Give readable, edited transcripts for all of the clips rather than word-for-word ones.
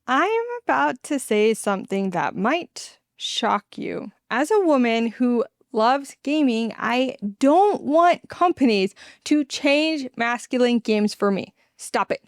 I'm about to say something that might shock you. As a woman who loves gaming, I don't want companies to change masculine games for me. Stop it.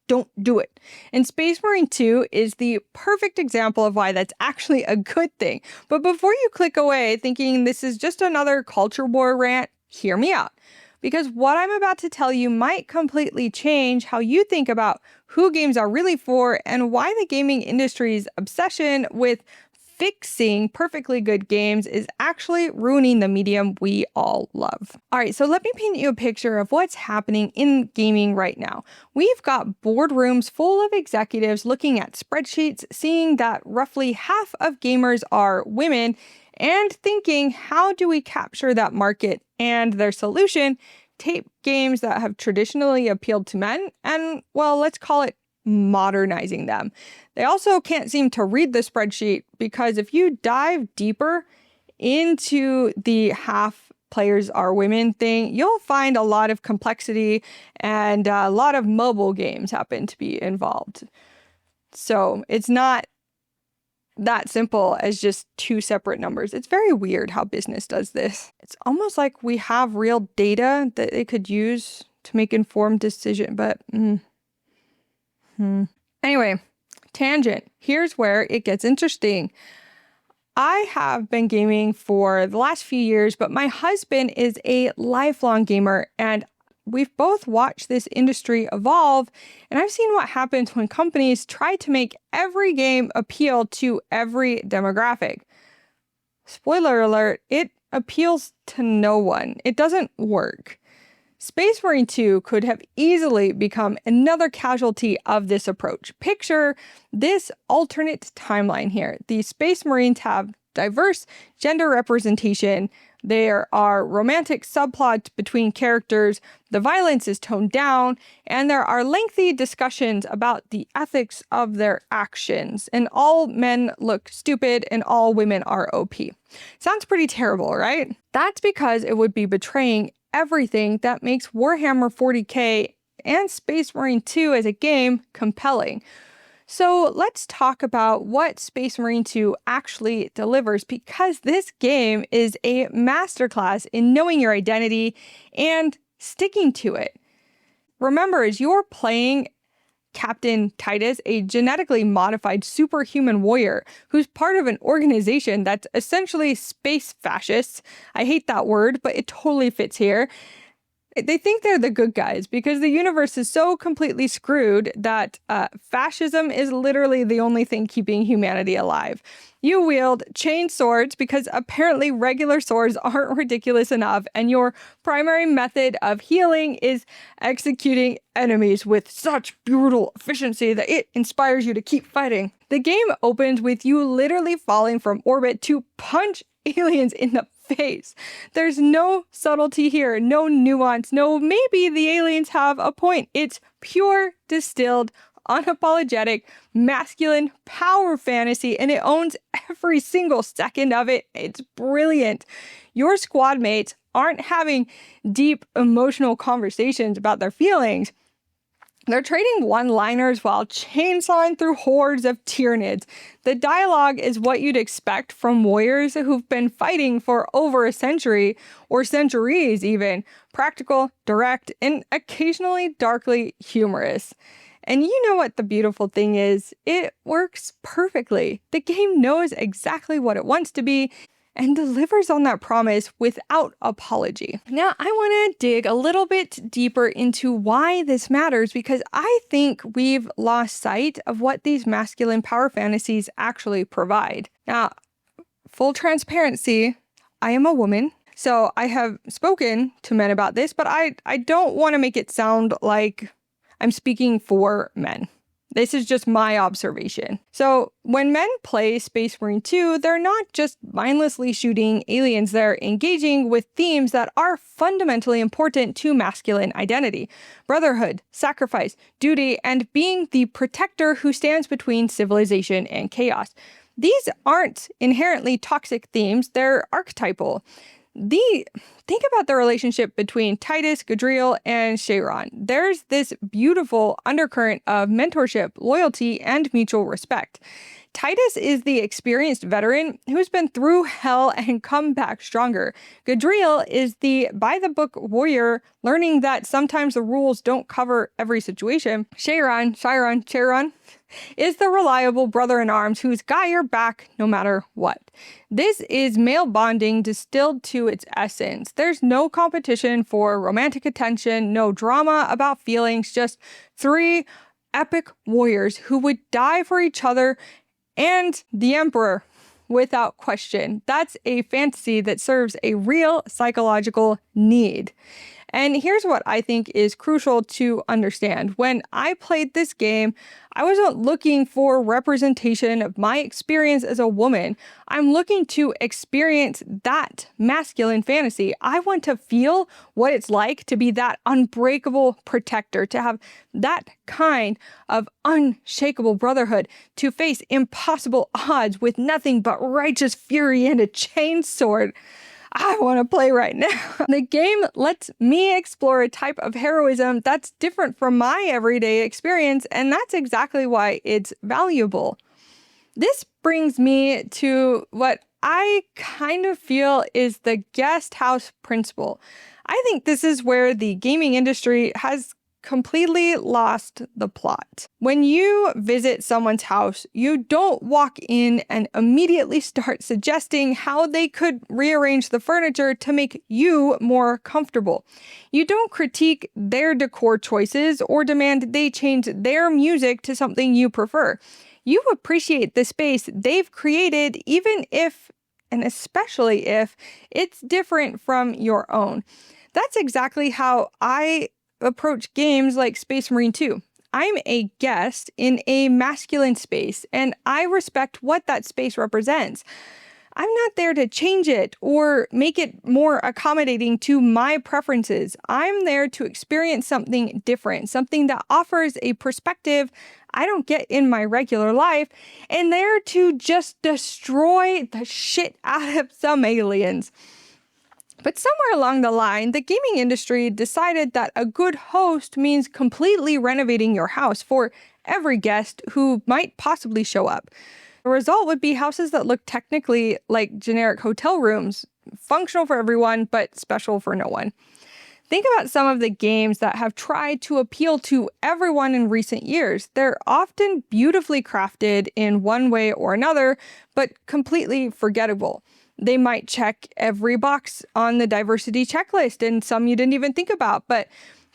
Don't do it. And Space Marine 2 is the perfect example of why that's actually a good thing. But before you click away thinking this is just another culture war rant, hear me out. Because what I'm about to tell you might completely change how you think about who games are really for and why the gaming industry's obsession with fixing perfectly good games is actually ruining the medium we all love. All right, so let me paint you a picture of what's happening in gaming right now. We've got boardrooms full of executives looking at spreadsheets, seeing that roughly half of gamers are women, and thinking, how do we capture that market? And their solution, tape games that have traditionally appealed to men and, well, let's call it modernizing them. They also can't seem to read the spreadsheet because if you dive deeper into the half players are women thing, you'll find a lot of complexity and a lot of mobile games happen to be involved. So it's not that simple as just two separate numbers. It's very weird how business does this. It's almost like we have real data that they could use to make informed decision, but Anyway, tangent. Here's where it gets interesting. I have been gaming for the last few years, but my husband is a lifelong gamer and we've both watched this industry evolve, and I've seen what happens when companies try to make every game appeal to every demographic. Spoiler alert, it appeals to no one. It doesn't work. Space Marine 2 could have easily become another casualty of this approach. Picture this alternate timeline here. The Space Marines have diverse gender representation. There are romantic subplots between characters, the violence is toned down, and there are lengthy discussions about the ethics of their actions. And all men look stupid and all women are OP. Sounds pretty terrible, right? That's because it would be betraying everything that makes Warhammer 40k and Space Marine 2 as a game compelling. So let's talk about what Space Marine 2 actually delivers, because this game is a masterclass in knowing your identity and sticking to it. Remember, as you're playing Captain Titus, a genetically modified superhuman warrior who's part of an organization that's essentially space fascists. I hate that word, but it totally fits here. They think they're the good guys because the universe is so completely screwed that fascism is literally the only thing keeping humanity alive. You wield chain swords because apparently regular swords aren't ridiculous enough, and your primary method of healing is executing enemies with such brutal efficiency that it inspires you to keep fighting. The game opens with you literally falling from orbit to punch aliens in the face. There's no subtlety here, no nuance, no maybe the aliens have a point. It's pure, distilled, unapologetic, masculine power fantasy, and it owns every single second of it. It's brilliant. Your squad mates aren't having deep emotional conversations about their feelings. They're trading one-liners while chainsawing through hordes of Tyranids. The dialogue is what you'd expect from warriors who've been fighting for over a century, or centuries even. Practical, direct, and occasionally darkly humorous. And you know what the beautiful thing is? It works perfectly. The game knows exactly what it wants to be and delivers on that promise without apology. Now, I want to dig a little bit deeper into why this matters, because I think we've lost sight of what these masculine power fantasies actually provide. Now, full transparency, I am a woman, so I have spoken to men about this, but I don't want to make it sound like I'm speaking for men. This is just my observation. So when men play Space Marine 2, they're not just mindlessly shooting aliens, they're engaging with themes that are fundamentally important to masculine identity. Brotherhood, sacrifice, duty, and being the protector who stands between civilization and chaos. These aren't inherently toxic themes, they're archetypal. Think about the relationship between Titus, Gadriel, and Sharon. There's this beautiful undercurrent of mentorship, loyalty, and mutual respect. Titus is the experienced veteran who's been through hell and come back stronger. Gadriel is the by-the-book warrior learning that sometimes the rules don't cover every situation. Sharon is the reliable brother-in-arms who's got your back no matter what. This is male bonding distilled to its essence. There's no competition for romantic attention, no drama about feelings, just three epic warriors who would die for each other and the Emperor without question. That's a fantasy that serves a real psychological need. And here's what I think is crucial to understand. When I played this game, I wasn't looking for representation of my experience as a woman. I'm looking to experience that masculine fantasy. I want to feel what it's like to be that unbreakable protector, to have that kind of unshakable brotherhood, to face impossible odds with nothing but righteous fury and a chainsword. I want to play right now. The game lets me explore a type of heroism that's different from my everyday experience, and that's exactly why it's valuable. This brings me to what I kind of feel is the guest house principle. I think this is where the gaming industry has completely lost the plot. When you visit someone's house, you don't walk in and immediately start suggesting how they could rearrange the furniture to make you more comfortable. You don't critique their decor choices or demand they change their music to something you prefer. You appreciate the space they've created, even if, and especially if, it's different from your own. That's exactly how I approach games like Space Marine 2. I'm a guest in a masculine space, and I respect what that space represents. I'm not there to change it or make it more accommodating to my preferences. I'm there to experience something different, something that offers a perspective I don't get in my regular life, and there to just destroy the shit out of some aliens. But somewhere along the line, the gaming industry decided that a good host means completely renovating your house for every guest who might possibly show up. The result would be houses that look technically like generic hotel rooms, functional for everyone, but special for no one. Think about some of the games that have tried to appeal to everyone in recent years. They're often beautifully crafted in one way or another, but completely forgettable. They might check every box on the diversity checklist, and some you didn't even think about, but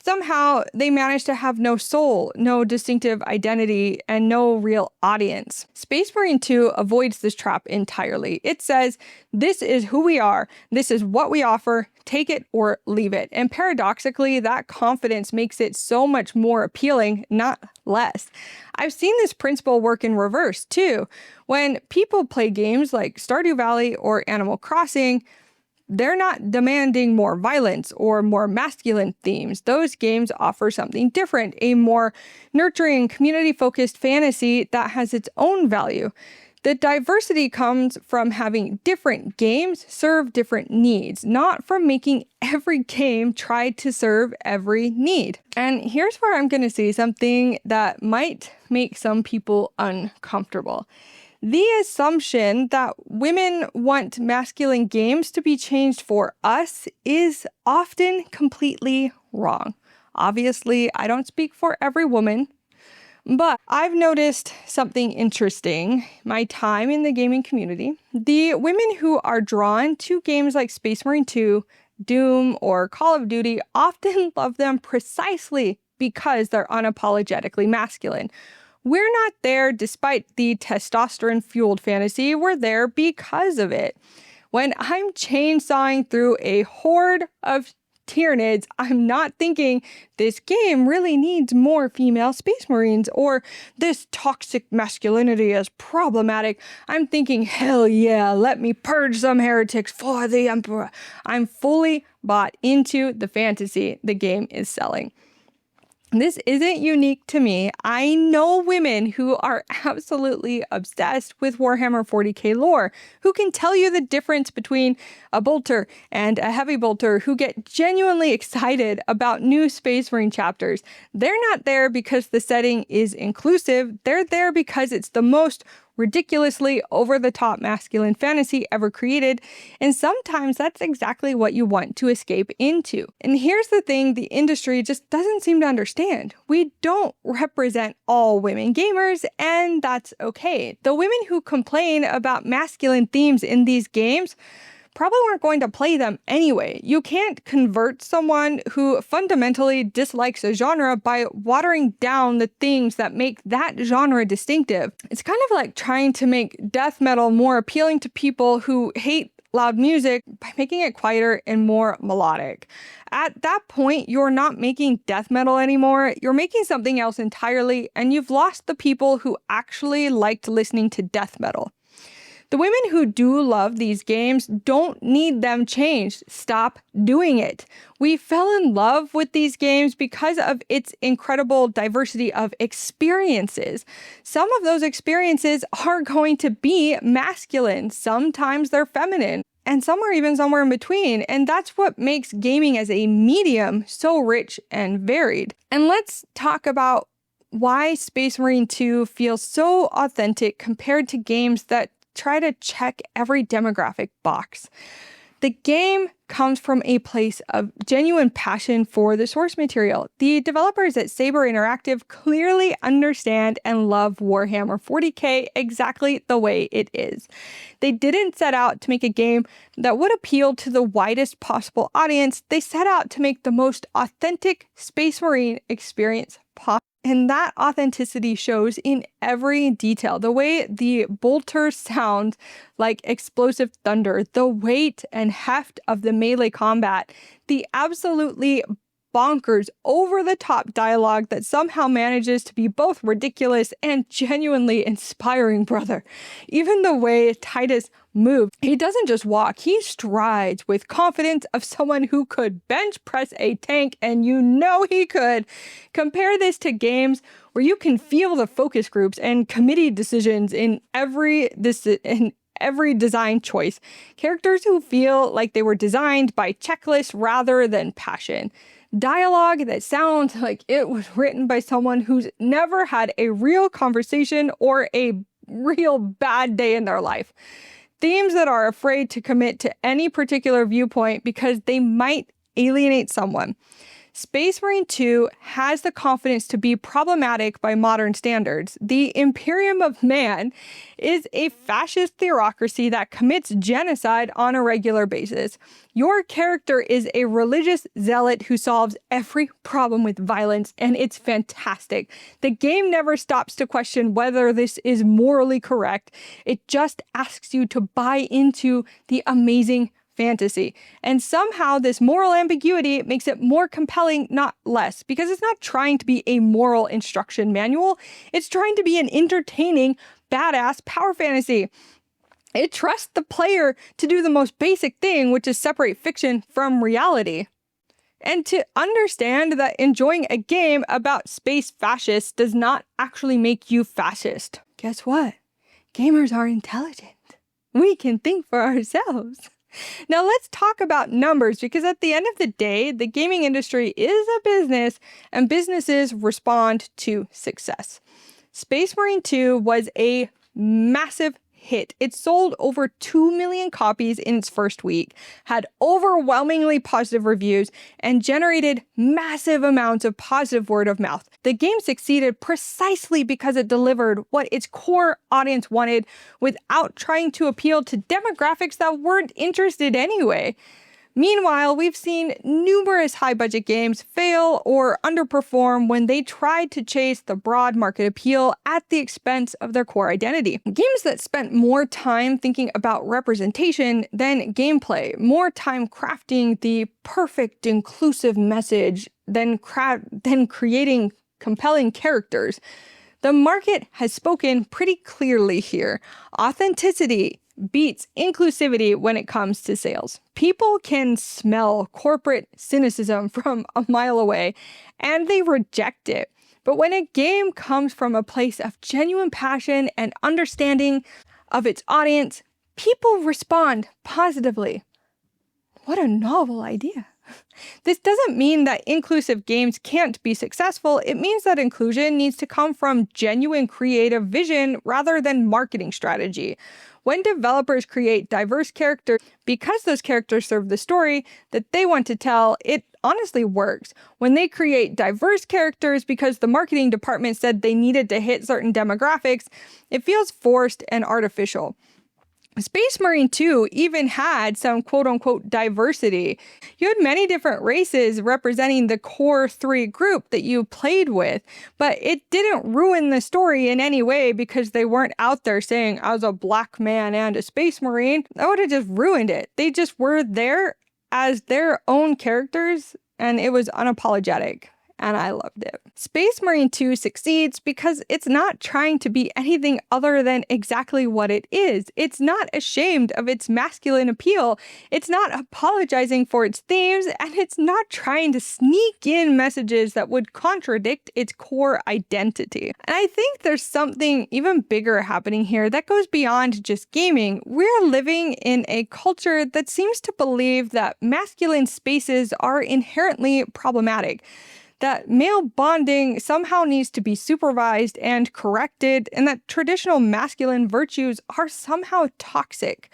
somehow they manage to have no soul, no distinctive identity, and no real audience. Space Marine 2 avoids this trap entirely. It says, this is who we are, this is what we offer, take it or leave it. And paradoxically, that confidence makes it so much more appealing, not less. I've seen this principle work in reverse too. When people play games like Stardew Valley or Animal Crossing, they're not demanding more violence or more masculine themes. Those games offer something different, a more nurturing, community-focused fantasy that has its own value. The diversity comes from having different games serve different needs, not from making every game try to serve every need. And here's where I'm going to say something that might make some people uncomfortable. The assumption that women want masculine games to be changed for us is often completely wrong. Obviously, I don't speak for every woman, but I've noticed something interesting my time in the gaming community. The women who are drawn to games like Space Marine 2, Doom, or Call of Duty often love them precisely because they're unapologetically masculine. We're not there despite the testosterone-fueled fantasy, we're there because of it. When I'm chainsawing through a horde of Tyranids, I'm not thinking, this game really needs more female Space Marines, or this toxic masculinity is problematic. I'm thinking, hell yeah, let me purge some heretics for the Emperor. I'm fully bought into the fantasy the game is selling. This isn't unique to me. I know women who are absolutely obsessed with Warhammer 40k lore, who can tell you the difference between a bolter and a heavy bolter, who get genuinely excited about new Space Marine chapters. They're not there because the setting is inclusive. They're there because it's the most ridiculously over-the-top masculine fantasy ever created, and sometimes that's exactly what you want to escape into. And here's the thing the industry just doesn't seem to understand. We don't represent all women gamers, and that's okay. The women who complain about masculine themes in these games probably weren't going to play them anyway. You can't convert someone who fundamentally dislikes a genre by watering down the things that make that genre distinctive. It's kind of like trying to make death metal more appealing to people who hate loud music by making it quieter and more melodic. At that point, you're not making death metal anymore. You're making something else entirely, and you've lost the people who actually liked listening to death metal. The women who do love these games don't need them changed. Stop doing it. We fell in love with these games because of its incredible diversity of experiences. Some of those experiences are going to be masculine. Sometimes they're feminine. And some are even somewhere in between. And that's what makes gaming as a medium so rich and varied. And let's talk about why Space Marine 2 feels so authentic compared to games that try to check every demographic box. The game comes from a place of genuine passion for the source material. The developers at Saber Interactive clearly understand and love Warhammer 40k exactly the way it is. They didn't set out to make a game that would appeal to the widest possible audience. They set out to make the most authentic Space Marine experience possible. And that authenticity shows in every detail. The way the bolters sound like explosive thunder, the weight and heft of the melee combat, the absolutely bonkers, over-the-top dialogue that somehow manages to be both ridiculous and genuinely inspiring, brother. Even the way Titus moves, he doesn't just walk, he strides with confidence of someone who could bench press a tank, and you know he could. Compare this to games where you can feel the focus groups and committee decisions in every design choice. Characters who feel like they were designed by checklist rather than passion. Dialogue that sounds like it was written by someone who's never had a real conversation or a real bad day in their life. Themes that are afraid to commit to any particular viewpoint because they might alienate someone. Space Marine 2 has the confidence to be problematic by modern standards. The Imperium of Man is a fascist theocracy that commits genocide on a regular basis. Your character is a religious zealot who solves every problem with violence, and it's fantastic. The game never stops to question whether this is morally correct. It just asks you to buy into the amazing fantasy. And somehow this moral ambiguity makes it more compelling, not less, because it's not trying to be a moral instruction manual. It's trying to be an entertaining, badass power fantasy. It trusts the player to do the most basic thing, which is separate fiction from reality. And to understand that enjoying a game about space fascists does not actually make you fascist. Guess what? Gamers are intelligent. We can think for ourselves. Now let's talk about numbers, because at the end of the day, the gaming industry is a business and businesses respond to success. Space Marine 2 was a massive hit. It sold over 2 million copies in its first week, had overwhelmingly positive reviews, and generated massive amounts of positive word of mouth. The game succeeded precisely because it delivered what its core audience wanted without trying to appeal to demographics that weren't interested anyway. Meanwhile, we've seen numerous high-budget games fail or underperform when they tried to chase the broad market appeal at the expense of their core identity. Games that spent more time thinking about representation than gameplay, more time crafting the perfect inclusive message than creating compelling characters. The market has spoken pretty clearly here. Authenticity, beats inclusivity when it comes to sales. People can smell corporate cynicism from a mile away, and they reject it. But when a game comes from a place of genuine passion and understanding of its audience, people respond positively. What a novel idea. This doesn't mean that inclusive games can't be successful. It means that inclusion needs to come from genuine creative vision rather than marketing strategy. When developers create diverse characters because those characters serve the story that they want to tell, it honestly works. When they create diverse characters because the marketing department said they needed to hit certain demographics, it feels forced and artificial. Space Marine 2 even had some quote-unquote diversity. You had many different races representing the core 3 group that you played with, but it didn't ruin the story in any way because they weren't out there saying, as a black man and a Space Marine. That would have just ruined it. They just were there as their own characters, and it was unapologetic. And I loved it. Space Marine 2 succeeds because it's not trying to be anything other than exactly what it is. It's not ashamed of its masculine appeal. It's not apologizing for its themes, and it's not trying to sneak in messages that would contradict its core identity. And I think there's something even bigger happening here that goes beyond just gaming. We're living in a culture that seems to believe that masculine spaces are inherently problematic, that male bonding somehow needs to be supervised and corrected, and that traditional masculine virtues are somehow toxic.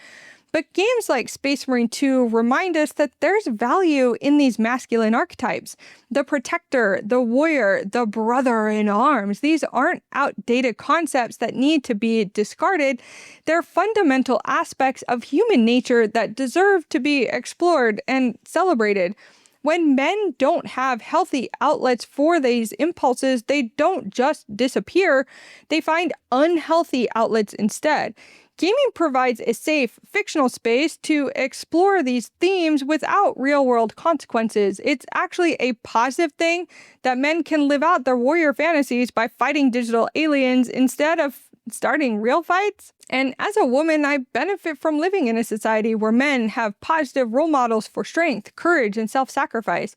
But games like Space Marine 2 remind us that there's value in these masculine archetypes. The protector, the warrior, the brother in arms. These aren't outdated concepts that need to be discarded. They're fundamental aspects of human nature that deserve to be explored and celebrated. When men don't have healthy outlets for these impulses, they don't just disappear, they find unhealthy outlets instead. Gaming provides a safe, fictional space to explore these themes without real-world consequences. It's actually a positive thing that men can live out their warrior fantasies by fighting digital aliens instead of starting real fights. And as a woman, I benefit from living in a society where men have positive role models for strength, courage, and self-sacrifice.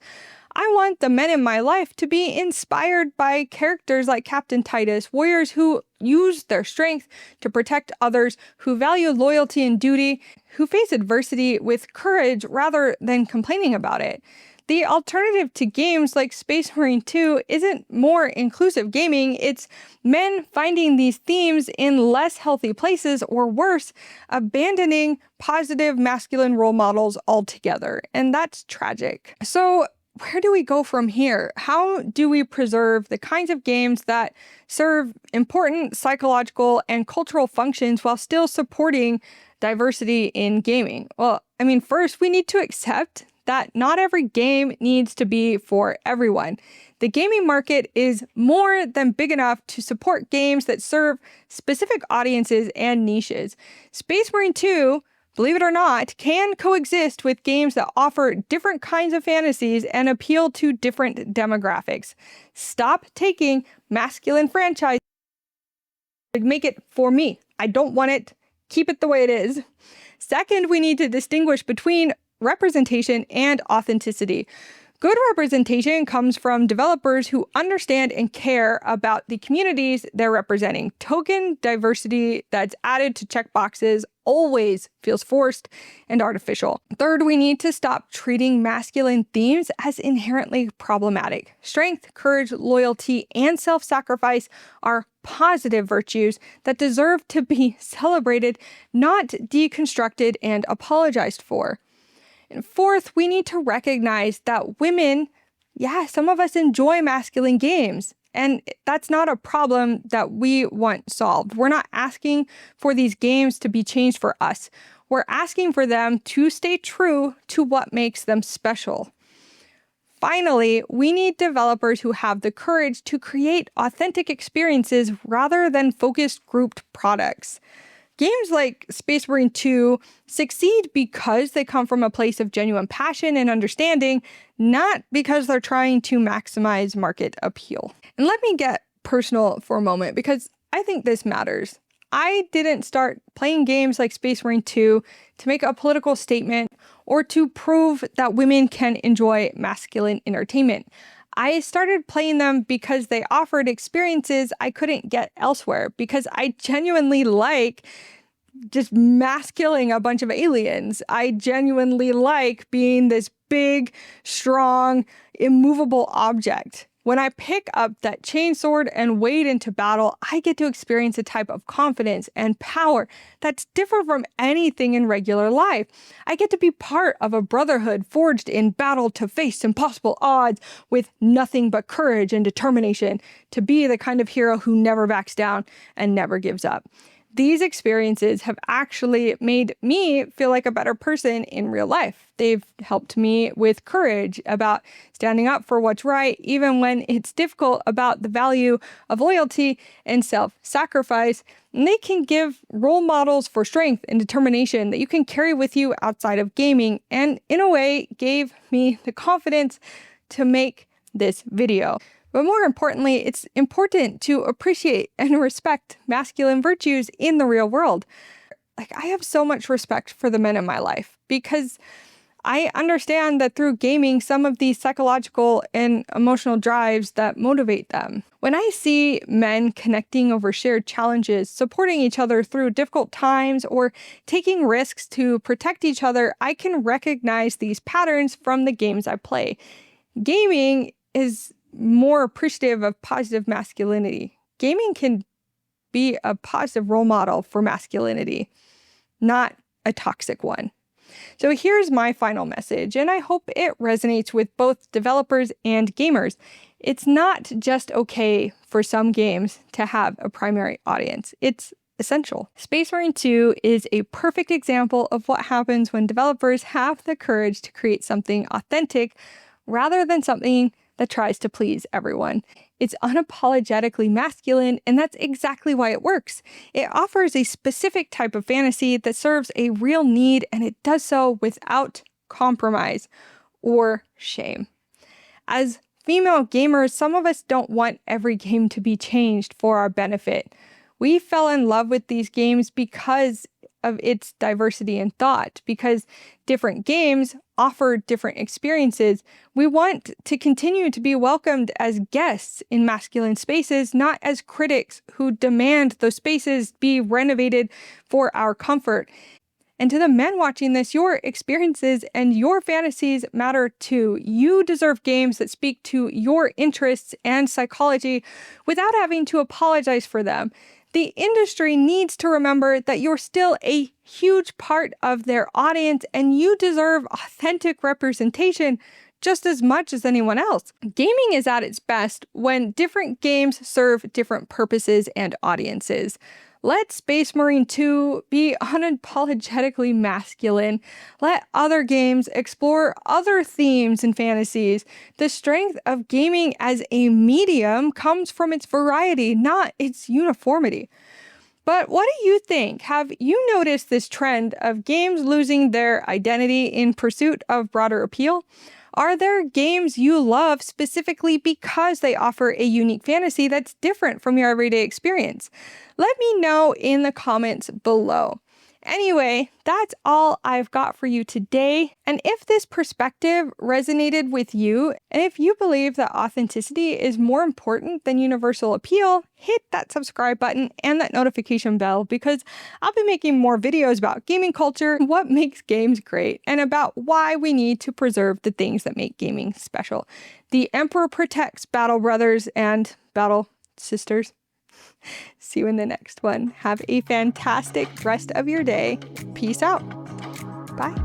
I want the men in my life to be inspired by characters like Captain Titus, warriors who use their strength to protect others, who value loyalty and duty, who face adversity with courage rather than complaining about it. The alternative to games like Space Marine 2 isn't more inclusive gaming, it's men finding these themes in less healthy places, or worse, abandoning positive masculine role models altogether. And that's tragic. So where do we go from here? How do we preserve the kinds of games that serve important psychological and cultural functions while still supporting diversity in gaming? Well, first we need to accept that not every game needs to be for everyone. The gaming market is more than big enough to support games that serve specific audiences and niches. Space Marine 2, believe it or not, can coexist with games that offer different kinds of fantasies and appeal to different demographics. Stop taking masculine franchises and make it for me. I don't want it. Keep it the way it is. Second, we need to distinguish between representation and authenticity. Good representation comes from developers who understand and care about the communities they're representing. Token diversity that's added to checkboxes always feels forced and artificial. Third, we need to stop treating masculine themes as inherently problematic. Strength, courage, loyalty, and self-sacrifice are positive virtues that deserve to be celebrated, not deconstructed and apologized for. And fourth, we need to recognize that women, some of us enjoy masculine games, and that's not a problem that we want solved. We're not asking for these games to be changed for us. We're asking for them to stay true to what makes them special. Finally, we need developers who have the courage to create authentic experiences rather than focused grouped products. Games like Space Marine 2 succeed because they come from a place of genuine passion and understanding, not because they're trying to maximize market appeal. And let me get personal for a moment because I think this matters. I didn't start playing games like Space Marine 2 to make a political statement or to prove that women can enjoy masculine entertainment. I started playing them because they offered experiences I couldn't get elsewhere, because I genuinely like just masculining a bunch of aliens. I genuinely like being this big, strong, immovable object. When I pick up that chainsword and wade into battle, I get to experience a type of confidence and power that's different from anything in regular life. I get to be part of a brotherhood forged in battle to face impossible odds with nothing but courage and determination, to be the kind of hero who never backs down and never gives up. These experiences have actually made me feel like a better person in real life. They've helped me with courage about standing up for what's right, even when it's difficult, about the value of loyalty and self-sacrifice. And they can give role models for strength and determination that you can carry with you outside of gaming, and in a way gave me the confidence to make this video. But more importantly, it's important to appreciate and respect masculine virtues in the real world. Like, I have so much respect for the men in my life because I understand that through gaming, some of these psychological and emotional drives that motivate them. When I see men connecting over shared challenges, supporting each other through difficult times, or taking risks to protect each other, I can recognize these patterns from the games I play. Gaming is more appreciative of positive masculinity. Gaming can be a positive role model for masculinity, not a toxic one. So here's my final message, and I hope it resonates with both developers and gamers. It's not just okay for some games to have a primary audience. It's essential. Space Marine 2 is a perfect example of what happens when developers have the courage to create something authentic rather than something that tries to please everyone. It's unapologetically masculine, and that's exactly why it works. It offers a specific type of fantasy that serves a real need, and it does so without compromise or shame. As female gamers, some of us don't want every game to be changed for our benefit. We fell in love with these games because of its diversity in thought, because different games offer different experiences. We want to continue to be welcomed as guests in masculine spaces, not as critics who demand those spaces be renovated for our comfort. And to the men watching this, your experiences and your fantasies matter too. You deserve games that speak to your interests and psychology without having to apologize for them. The industry needs to remember that you're still a huge part of their audience, and you deserve authentic representation just as much as anyone else. Gaming is at its best when different games serve different purposes and audiences. Let Space Marine 2 be unapologetically masculine. Let other games explore other themes and fantasies. The strength of gaming as a medium comes from its variety, not its uniformity. But what do you think? Have you noticed this trend of games losing their identity in pursuit of broader appeal? Are there games you love specifically because they offer a unique fantasy that's different from your everyday experience? Let me know in the comments below. Anyway, that's all I've got for you today. And if this perspective resonated with you, and if you believe that authenticity is more important than universal appeal, hit that subscribe button and that notification bell, because I'll be making more videos about gaming culture, what makes games great, and about why we need to preserve the things that make gaming special. The Emperor protects, Battle Brothers and Battle Sisters. See you in the next one. Have a fantastic rest of your day. Peace out. Bye.